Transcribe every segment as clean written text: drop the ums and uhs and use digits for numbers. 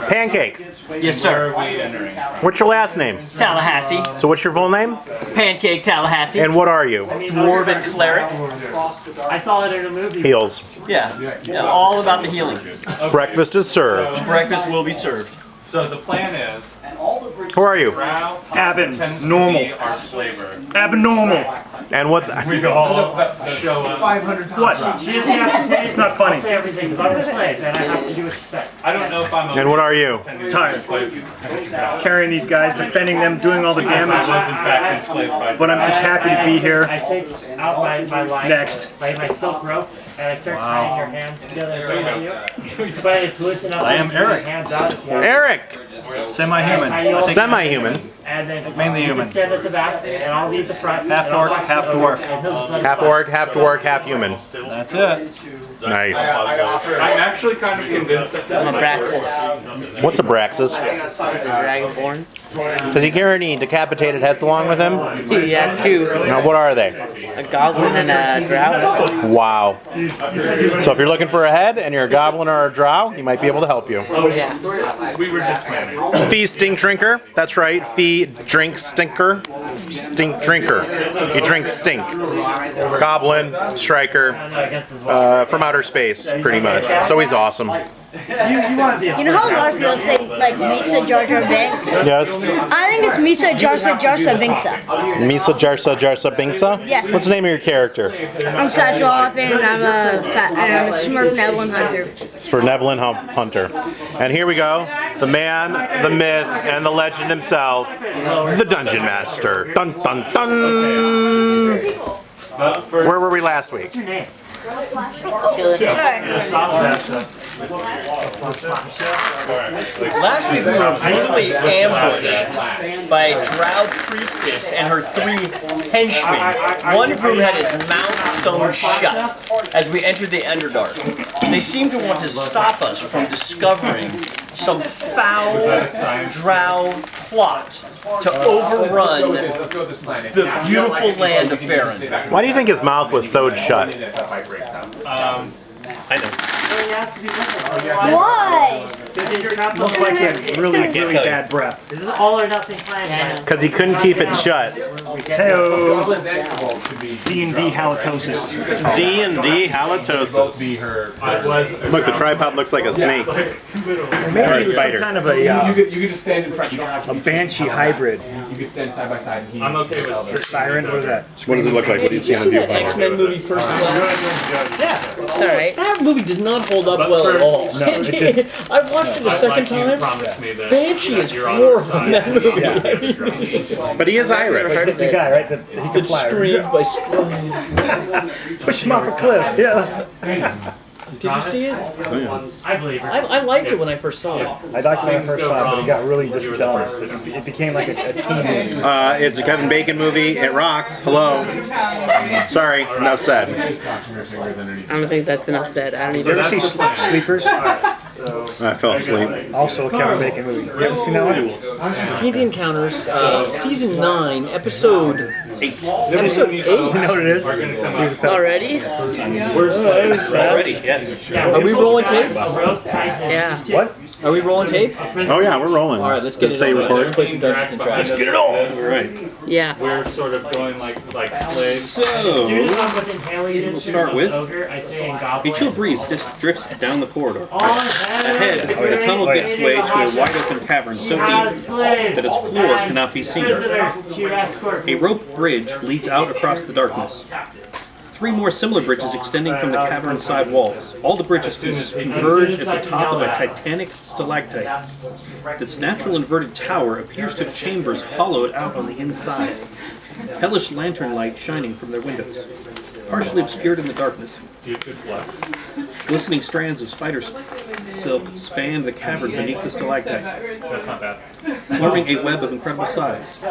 Pancake. Yes, sir. What's your last name? Tallahassee. So what's your full name? Pancake Tallahassee. And what are you? Dwarven cleric. I saw it in a movie. Heals. Yeah, all about the healing. Breakfast is served. Breakfast will be served. So the plan is, Who are you? Drow Abin, tends to normal. be our slaver. Abnormal. And what's... We go all show up. 500 What? She doesn't have to say It's not funny. I'll say everything because I'm her slave and I have to do what she says. I don't know if I'm And what are you? Tired. Carrying these guys, defending them, doing all the I was damage. in fact enslaved by But I'm just happy to be here. I take out my line, Next. my silk rope, and I start tying your hands together in front of you. But it's loose enough I am to get your Eric. hands out. Eric! Semi-human. Semi-human. And then Mainly you human. can stand at the back, and I'll lead the front. Half orc, half dwarf. Half orc, half dwarf, half human. That's it. Nice. I'm actually kind of convinced that I'm a Braxis, What's a Braxis? the Dragonborn. Does he carry any decapitated heads along with him? Yeah, two. Now, what are they? A Goblin and a Drow. Wow. So if you're looking for a head and you're a goblin or a drow, he might be able to help you. Yeah. we were just planning. Fee stink drinker. That's right. Fee drink stinker. Stink drinker. He drinks stink. Goblin, striker, from outer space, pretty much. So he's awesome. You know how a lot of people say, like, Misa Jar Jar Binks? Yes. I think it's Misa Jarsa Jarsa Binksa. Misa Jarsa Jarsa Bingsa? Yes. What's the name of your character? I'm Satchel Off, and I'm a Smurf Nevlin Hunter. It's for Nevlin Hunter. And here we go. The man, the myth, and the legend himself, the Dungeon Master. Dun dun dun! Where were we last week? Last week we were brutally ambushed by a Drow priestess and her three henchmen, one of whom had his mouth sewn shut as we entered the Underdark. They seemed to want to stop us from discovering some foul Drow plot to overrun the beautiful land of Farron. Why do you think his mouth was sewed shut? I know. Why? Looks like he had really bad breath. This is all or nothing plan. Because he couldn't keep it shut. Hey-o. D&D halitosis. D&D halitosis. Look, the tripod looks like a snake. Or Maybe a he was some spider. kind of a You could just stand in front. You don't have to. a banshee hybrid. You could stand side by side. And I'm okay with Siren, what is that? What does it look like? What do you see on the See that viewfinder? X-Men movie First Class? Yeah. Alright. That movie does not hold up well at all. No, it didn't. I watched it a second time. Banshee is horrible in that movie. But he is Irish. That's the guy, right? He can It's fly. streamed by screams. Push him off a cliff. Yeah. Did you see it? I believe her. I liked it when I first saw it. I liked it when I first saw it, but it got really just dumb. It became like a teen movie. It's a Kevin Bacon movie. It rocks. Hello. Sorry, enough said. I don't think that's enough said. I don't You even ever see Sleepers? I fell asleep. Also a Kevin Bacon movie. You ever seen that one? D&D Encounters, Season 9, Episode 8. Episode 8? You know what it is? already. Already, yes. Are we rolling tape? Yeah. What? Are we rolling tape? Oh yeah, we're rolling. All right, let's get it say on. record. Let's play some Dungeons and Dragons. Let's get it on. All right. Yeah. We're sort of going like slaves. So, We'll start with a chill breeze just drifts down the corridor. Ahead, the tunnel gives way to a wide open cavern so deep that its floor cannot be seen. A rope bridge leads out across the darkness. 3 more similar bridges extending from the cavern side walls. All the bridges converge at the top of a titanic stalactite. This natural inverted tower appears to have chambers hollowed out on the inside. Hellish lantern light shining from their windows. Partially obscured in the darkness. Glistening strands of spider silk span the cavern beneath the stalactite. That's not bad. Forming a web of incredible size.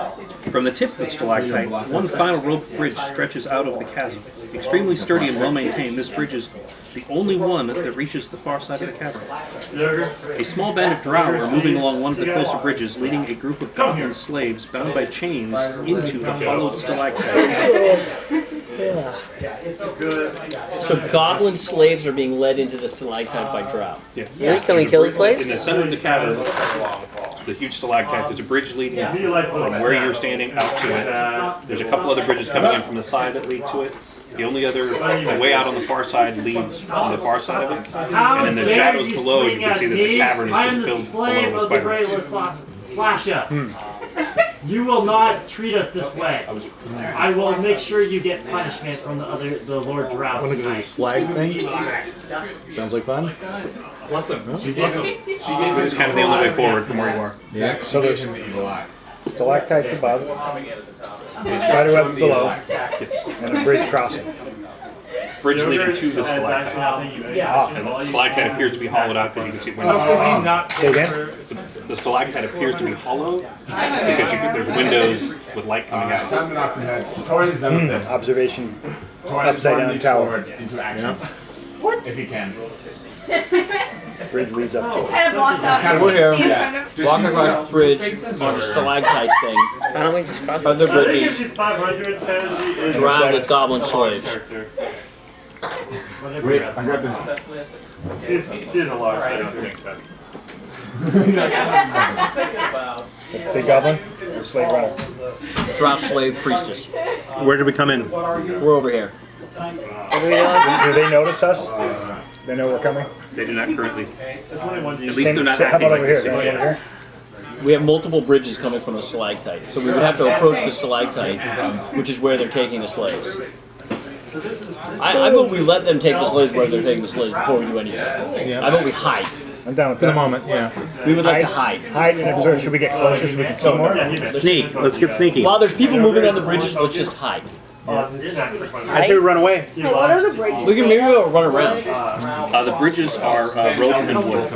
From the tip of the stalactite, one final rope bridge stretches out over the chasm. Extremely sturdy and well-maintained, this bridge is the only one that reaches the far side of the cavern. A small band of drow are moving along one of the closer bridges, leading a group of goblin slaves bound by chains into the hollowed stalactite. So goblin slaves are being led into the stalactite by Drow. Yeah. Really? Can we kill the In slaves? the center of the cavern, it's a huge stalactite. There's a bridge leading from where you're standing out to it. There's a couple other bridges coming in from the side that lead to it. The only other, the way out on the far side leads from the far side of it. And in the shadows below, you can see that the cavern is just filled below with spiders. Slasher. You will not treat us this way. I will make sure you get punishment from the Lord Drow tonight. Slag thing? Sounds like fun. It's kind of the only way forward from where you are. Yeah. So there's stalactites above, spider webs below, and a bridge crossing. Bridge leading to the stalactite. And the stalactite appears to be hollowed out because you can see windows. Say again? The stalactite appears to be hollow because there's windows with light coming out. Observation. Upside down tower. If you can. Bridge leads up to it. Kind of blocked out. We're here, walking across the bridge on a stalactite thing. Why don't we just cross Other it? bridges drowned with goblin slaves. She's a large, I don't think that. Big goblin? The slave runner. Drow slave priestess. Where did we come in? We're over here. What are we doing? Do they notice us? They know we're coming? They do not currently. At least they're not How acting about like over they here? see Down you. over here? We have multiple bridges coming from the stalactite, so we would have to approach the stalactite, which is where they're taking the slaves. I vote we let them take the slaves where they're taking the slaves before we do anything. I vote we hide. I'm down with that. For the moment, yeah. We would like to hide. Hide and observe. Should we get closer so we can see more? Sneak. Let's get sneaky. While there's people moving on the bridges, let's just hide. I should run away. Hey, what are the bridges? We can maybe we'll run around. The bridges are rope and wood.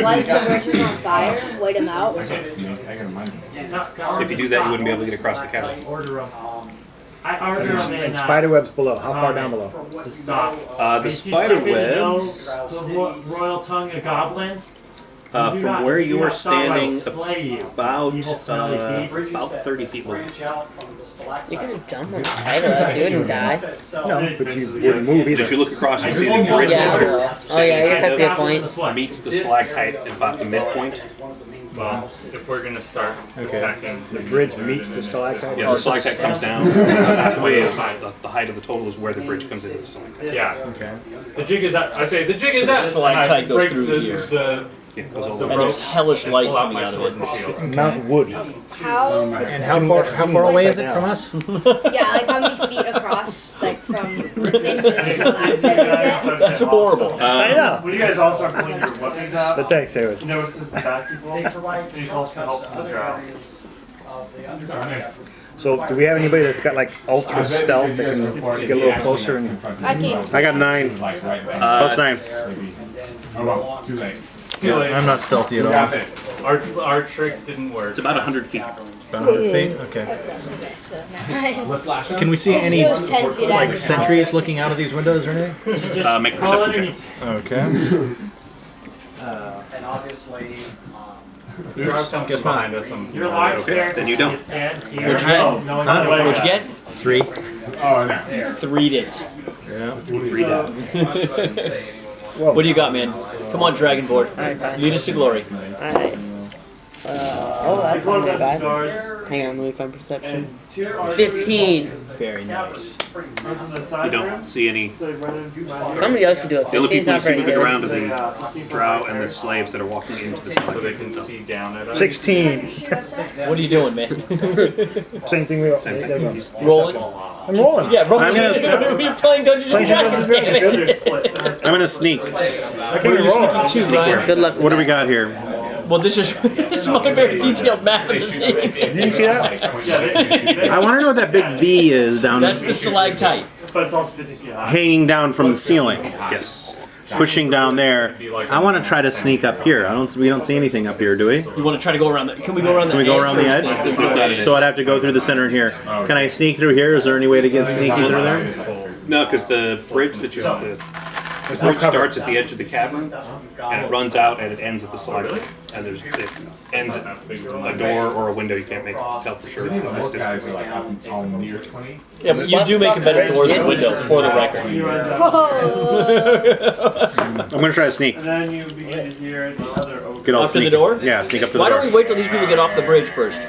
Light the bridges on fire, wait them out. If you do that, you wouldn't be able to get across the cavern. I order them in. And spider webs below. How far down below? To stop. The spider webs, The royal tongue of goblins. from where you are standing, Slay you. about Evil smelly beast. about 30 feet below. You can jump on the spider web. You wouldn't die. No, but you wouldn't move either. As you look across, you see the bridge Yeah, I that will. you're Oh yeah, I guess that's a good standing point. at meets the stalactite at about the midpoint. Well, if we're gonna start attacking, The bridge meets the stalactite? Yeah, the stalactite comes down. Halfway, the height of the total is where the bridge comes into the stalactite. yeah. Okay. The jig is up. I say the jig is up. Stalactite goes Break through here. Yeah, it goes all The over. And there's hellish light pull out coming my out sword of and it. shield. Mount Woody. How? And how far away is it from us? Yeah, like how many feet across, like from into the stalactite? That's horrible. I know. When you guys all start pulling your weapons out, But thanks, David. you know it's just the back people. You can also help from the drow. So, do we have anybody that's got like ultra stealth that can get a little closer and I can't. I got 9. Plus 9. Oh, well, too late. I'm not stealthy at Got all. this. Our trick didn't work. It's about 100 feet. About 100 feet? Okay. Let's slash Can we see any He was 10 feet out like of the sentries looking out of these windows or anything? Make a Crawl perception check. underneath. Okay. And obviously, Drow comes Guess behind us. And Your large Okay, bear. then you don't. Stand here. What'd you get? No, Huh? What'd you get? 3. Oh, no. 3 it. Yeah. What do you got, man? Come on, Dragonboard. Lead us to glory. Alright. Oh, that's not very bad. Hang on, let me find perception. 15. Very nice. You don't see any. Somebody else should do it. The only 15's people you not see very moving good. around are the drow and the slaves that are walking into the so they stalactite can itself. see down at us. 16. What are you doing, man? Same thing we Same thing. there we go. Rolling? I'm rolling. Yeah, rolling. I'm gonna- We're playing Dungeons and Dragons, damn it. I'm gonna sneak. I can't even roll. Two, Ryan. Good luck. What do we got here? Well, this is my very detailed map of this thing. Did you see that? I want to know what that big V is down That's the stalactite. but it's also 50 feet high. hanging down from the ceiling, Yes. pushing down there. I want to try to sneak up here. We don't see anything up here, do we? You want to try to go around the... Can we go around the Can we go around the edge? edge? So I'd have to go through the center here. Can I sneak through here? Is there any way to get sneaky through there? No, because the bridge that you have to. The bridge starts at the edge of the cavern, and it runs out, and it ends at the stalactite. And it ends at a door or a window. You can't tell for sure. Most guys are like all near 20. Yeah, but you do make a better door than window, for the record. I'm gonna try to sneak. And then you begin to hear the other open. Get all Up to the sneaky. door? Yeah, sneak up to the Why door. don't we wait till these people get off the bridge first?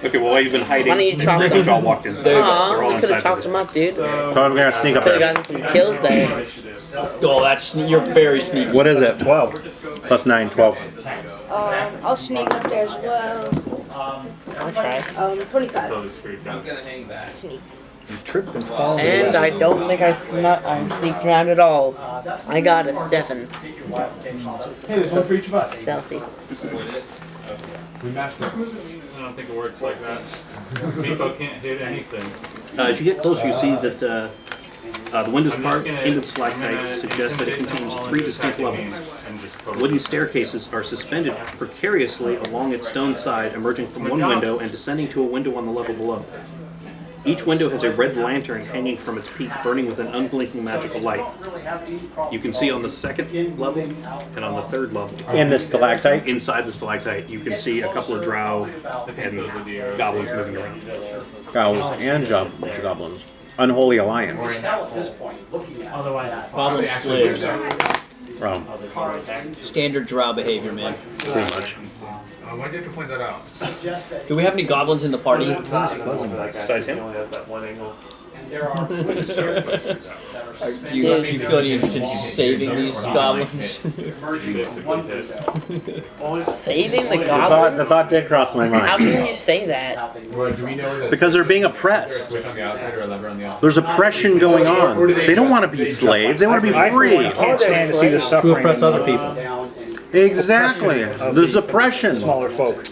Okay, well, while you've been hiding, Why don't you chop them? which all walked inside. They're all Aw, we could inside. have chopped them up, dude. So I'm gonna sneak up Could have there. gotten some kills there. Oh, you're very sneaky. What is it? 12. Plus 9, 12. I'll sneak up there as well. I'll try. 25. Sneak. You trip and fall. And I don't think I sneaked around at all. I got a 7. So stealthy. We matched this. I don't think it works like that. Miko can't hit anything. As you get closer, you see that the windows part into the stalactite suggests that it contains 3 distinct levels. Wooden staircases are suspended precariously along its stone side, emerging from one window and descending to a window on the level below. Each window has a red lantern hanging from its peak, burning with an unblinking magical light. You can see on the 2nd level and on the 3rd level. In the stalactite? Inside the stalactite, you can see a couple of drow and goblins moving around. Cows and goblins. Unholy alliance. Otherwise, Goblin Slavers. From Standard drow behavior, man. pretty much. Why did you have to point that out? Do we have any goblins in the party? Besides him? Do you feel any interest in saving these goblins? Saving the The goblins? thought did cross my How mind. can you say that? Well, do we know that Because they're being oppressed. switch on the outside or a lever on the outside? There's oppression going on. They don't want to be slaves. They want to be free. I can't stand to see the suffering. to oppress other people. Exactly. There's oppression Smaller folk.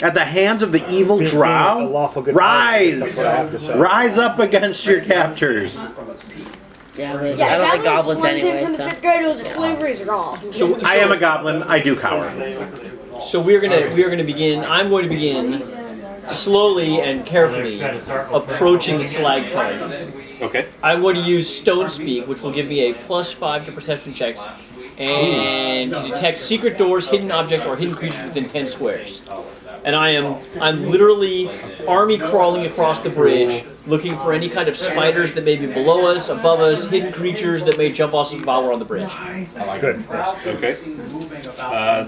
at the hands of the evil Being a drow. lawful good Rise, That's what I have to say. rise up against your captors. Yeah, but Yeah, I don't like that goblins one thing anyway, from the so. 5th grade was that slavery is wrong. I am a goblin. I do cower. So we are gonna begin. I'm going to begin slowly and carefully approaching the stalactite. Okay. I'm going to use Stone Speak, which will give me a +5 to perception checks, and to detect secret doors, hidden objects, or hidden creatures within 10 squares. And I'm literally army crawling across the bridge, looking for any kind of spiders that may be below us, above us, hidden creatures that may jump off while we're on the bridge. Good. Okay.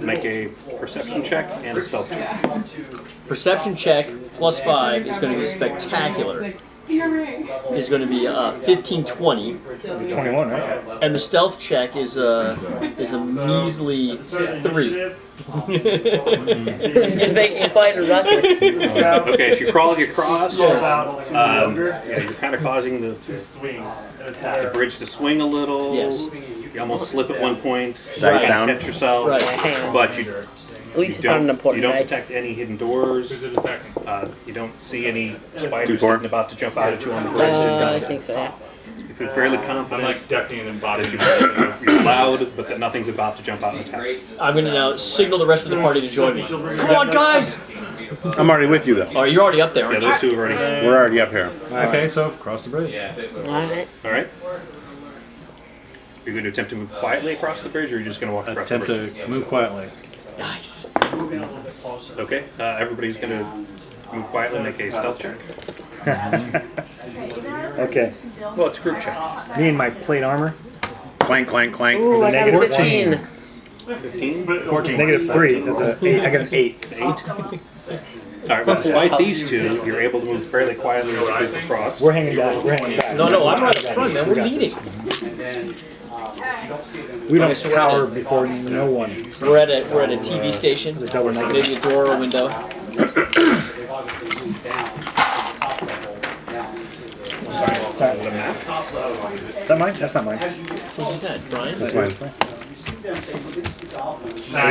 Make a perception check and a stealth check. Perception check +5 is going to be spectacular. Is going to be 15-20, 21, right? and the stealth check is a measly 3. You're making quite a ruckus. Okay, so you're crawling across. Yeah, You're kind of causing the bridge to swing a little. Yes. You almost slip at one point. Dice You down. catch yourself. Right. But you At least it's not an important don't dice. detect any hidden doors. Who's it attacking? You don't see any spiders 2-4. sitting about to jump out at you on the bridge. I think so, yeah. You feel fairly I'm confident like ducking and that embodying. you're loud, but that nothing's about to jump out and attack. I'm going to now signal the rest of the party to join me. Come on, guys! I'm already with you though. Oh, you're already up there, Yeah, aren't you? those two have already. We're already up here. Okay, so cross the bridge. Alright. All right. You're going to attempt to move quietly across the bridge, or you're just going to walk across Attempt the bridge? to move quietly. Nice. Okay. Everybody's going to move quietly and make a stealth check. Okay. Well, it's a group check. Me and my plate armor. Clank, clank, clank. Ooh, I got a 14. 15. 15? 14. -3. That's a 8. I got an 8. 8? All right, well, despite these two, you're able to move fairly quietly as you move across. We're hanging back. We're hanging back. No, I'm right up front, man. We're leading. We don't Okay, so we're cower at before no one. We're at a TV station. It's a double negative. Maybe a door or a window. Is that mine? That's not mine. Who's that, Brian? That's mine.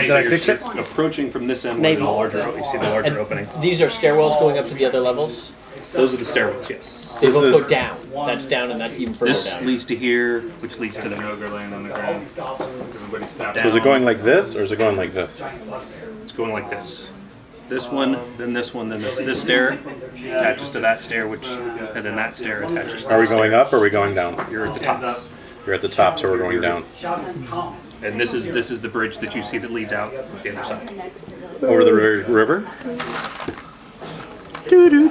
Did I fix it? Approaching from this end, Maybe. where you see the larger opening. These are stairwells going up to the other levels. Those are the stairwells, yes. They This both is- go down. That's down, and that's even further This down. leads to here, which leads to The there. ogre laying on the ground. Everybody stop. So is it going like this or is it going like this? It's going like this. This one, then this one, then this. This stair attaches to that stair, and then that stair attaches to Are we this going stair. up or are we going down? You're at the top. You're at the top, so we're going down. And this is the bridge that you see that leads out the other side. Over the river?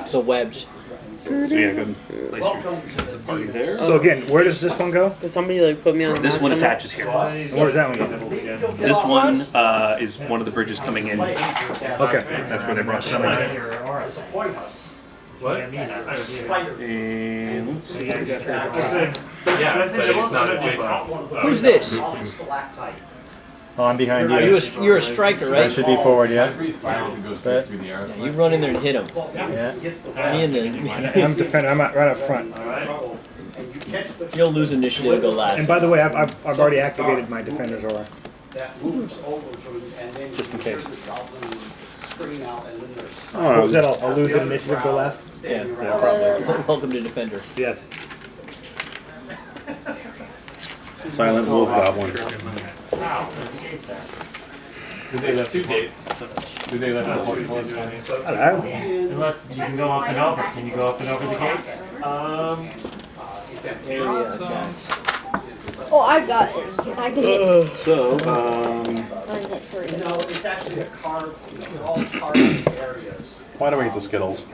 So webs. So yeah, go and place your party there. So again, where does this one go? Did somebody like put me on This one somewhere? attaches here. And where does that one go? This one is one of the bridges coming in. Okay. That's where they brought some in. What? And let's see. Yeah, but it's not adjacent. Who's this? Oh, I'm behind you. You're a striker, I right? should be forward, yeah. Through the arrows. You run in there and hit him. Yeah. Me and I'm defender. I'm right up front. you'll lose initiative and go last. And by the way, I've already activated my defender's aura. Just in case. What was that? I'll lose an initiative, go last? Yeah. Probably. Welcome to Defender. Yes. Silent Wolf Goblin. Do they have 2 gates? Do they let the horse do anything? Hello. Unless you can go up and over. Can you go up and over the gates? Area attacks. Oh, I got it. I can hit. So, I can hit 3. Why do I eat the Skittles?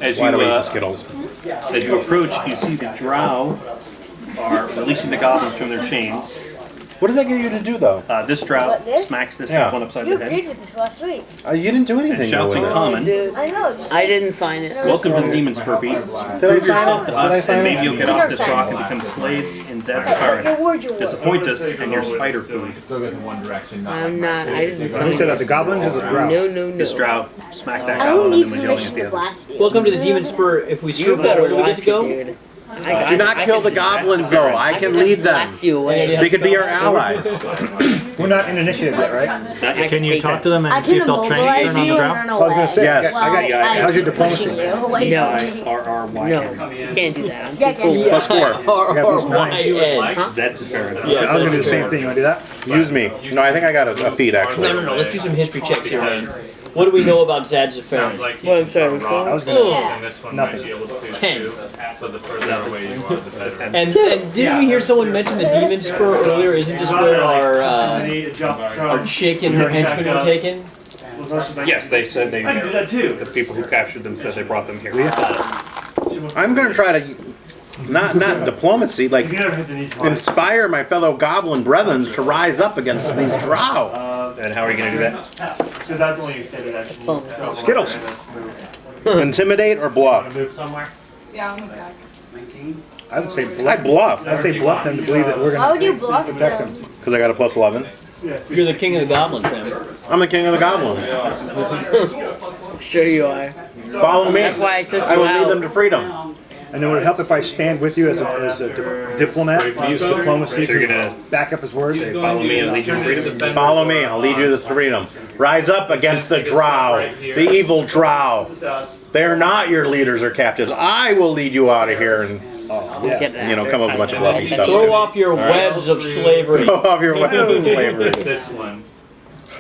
as Why do I eat you the Skittles? as you approach, you see the Drow are releasing the goblins from their chains. What does that get you to do, though? This Drow What, this? smacks this Yeah. goblin upside You the agreed head with this last week. You didn't do and anything. shouts in with it. common. I know. Just I didn't sign it. Welcome to the Demon Spur Beasts. Did I Prove sign yourself it? to Did I us, sign and it? maybe you'll get off this rock and become slaves in Zed's your current. word, your word. Disappoint us in your spider food. Still goes in one direction. I'm not. I didn't Who sign said that? it. The goblins or the drow? No, no, no. This Drow smacked that I don't goblin need and was yelling at permission the to others. blast you. Welcome to the Demon Spur. If we You serve better where do we get watch to it, go? dude. Do not kill the goblins, though. I can lead them. Blast you away. They could be our allies. We're not in initiative yet, right? Can you talk to them? I can immobilize you and run away. I was gonna say, Yes. I got, how's your diplomacy? You away No. from me. R-R-Y-N. No, you can't do that. I'm Yeah, too cool. Plus 4. R-R-Y-N. Zed's a ferret. Yeah, I was gonna do the same thing. You wanna do that? Use me. No, I think I got a feat, actually. No. Let's do some history checks here, man. What do we know about Zad Sounds Zafaran? like Well, I'm sorry, which one? I was gonna. Yeah. And this one Nothing. might be able to 10. too. So the further away you are, the better. And didn't we hear someone mention the Demon Spur earlier? Isn't this where our chick and her henchmen were taken? Yes, they said they. The people who captured them said they brought them here. I'm going to try to, not diplomacy, like, inspire my fellow goblin brethren to rise up against these drow. And how are you going to do that? Because that's the way you said it actually. Skittles. Intimidate or bluff? Move somewhere. I would say I bluff. bluff, I'd say bluff them to believe that we're Why would you gonna bluff protect them? them. because I got a plus 11. You're the king of the goblins, man. I'm the king of the goblins. Sure you are. Follow me. That's why I took I you will lead them out. to freedom. And then would it help if I stand with you as a diplomat to use diplomacy So you're to gonna back up his word? follow me and lead you to freedom? Follow me. I'll lead you to freedom. Rise up against the drow, the evil drow. They're not your leaders or captives. I will lead you out of here and, come up with a bunch of bluffy stuff. Throw off your webs of slavery. Throw off your weapons of slavery. This one.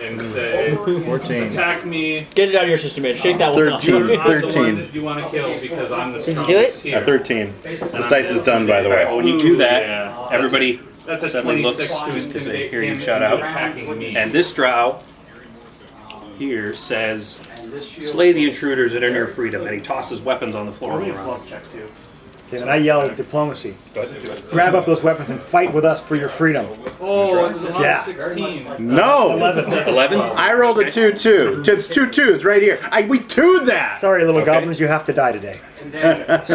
And say, 14. attack me. Get it out of your system, man. Shake that one off. 13. I'm the one 13. that you want to kill because I'm the Did you do strongest it? here. 13. This dice is done, by the Alright, way. when you do that, Yeah. everybody That's a suddenly 26 looks to just as they intimidate hear you him shout into out. attacking me. And this Drow here says, slay the intruders and earn your freedom. And he tosses weapons on the floor all around. Check too. Okay, and I yell diplomacy. Grab up those weapons and fight with us for your freedom. Oh, it was a Yeah. 16. No! 11? I rolled a 2-2. It's 2 2s right here. We 2'd that! Sorry, little goblins, you have to die today.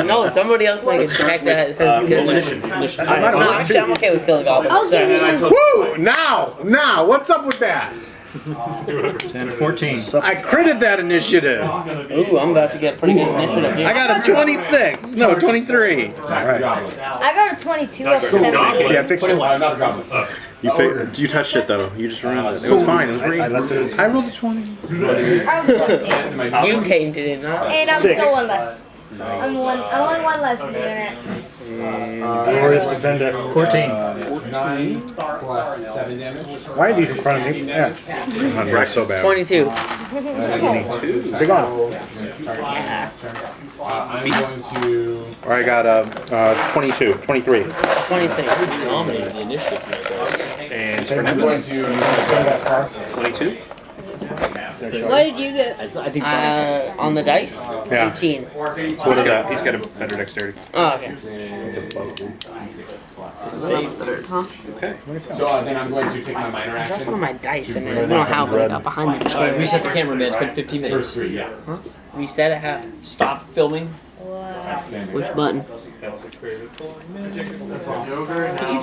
No, somebody else might Let's start attack that. with That's good. roll initiative. I don't No, know. actually, I'm okay with killing goblins. I'll give you one. Woo! Now! What's up with that? 14. I critted that initiative. Ooh, I'm about to get pretty good initiative I here. got a 26. No, 23. I got a 22 at 7. See, I fixed it. Another goblin. You touched it though. You just ruined it. It was fine. It was great. I left it. I rolled a 20. You tainted it, not. And I'm 6. still one left. I'm only one left in the unit. Glorious defender. 14. 9, plus 7 damage. Why are these in front of me? Yeah. You're so bad. 22. 22. Big on. Yeah. I'm going to. Or I got 22, 23. 23. Dominated the initiative tonight, guys. And I'm Fernando, going to. 22. What did you get? I think Brian's On the dice? Yeah. 18. So what is that? He's got a better dexterity. Oh, okay. Huh? Okay. So then I'm going to take my minor That's action. one of my dice in there. I don't know how, but it got behind the Alright, chair. reset the camera, man. It's been 15 minutes. 3, yeah. Reset it how? Stop filming. Wow. Which button? That's a critical. Did you